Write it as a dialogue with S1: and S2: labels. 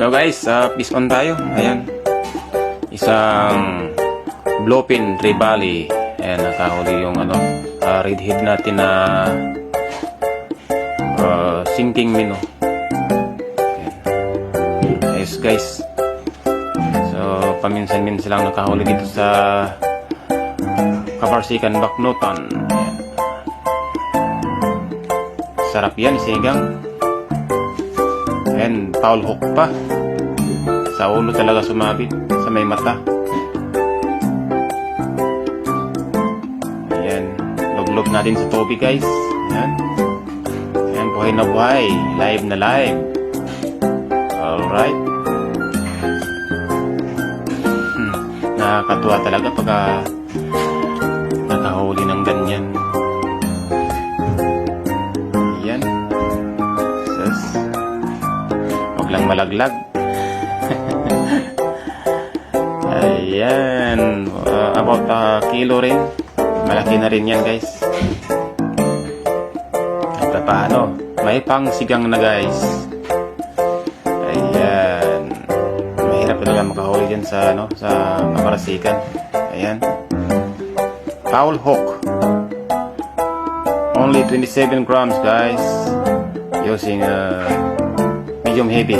S1: So guys, fish on tayo. Ayan. Isang bluefin trevally. Ayan, nakahuli yung red head natin na sinking minnow. Ayan. Yes guys. So, paminsan-minsan lang nakahuli dito sa Kabarsikan, Baknotan. Ayan. Sarap yan, sigang. And foul hook pa. Sa ulo talaga sumabit. Sa may mata. Ayan. Log-log natin sa tubig guys. Ayan. Ayan, buhay na buhay. Live na live. Alright. Nakakatuwa talaga pagka nakahuli ng ganyan. Ayan. Sus. Lang malaglag. Ayan, about kilo rin. Malaki na rin yan guys. At paano, may pang sigang na guys. Ayan, mahirap talaga makahuli dyan sa sa Kabarsikan. Ayan, foul hook, only 27 grams guys, using medium heavy.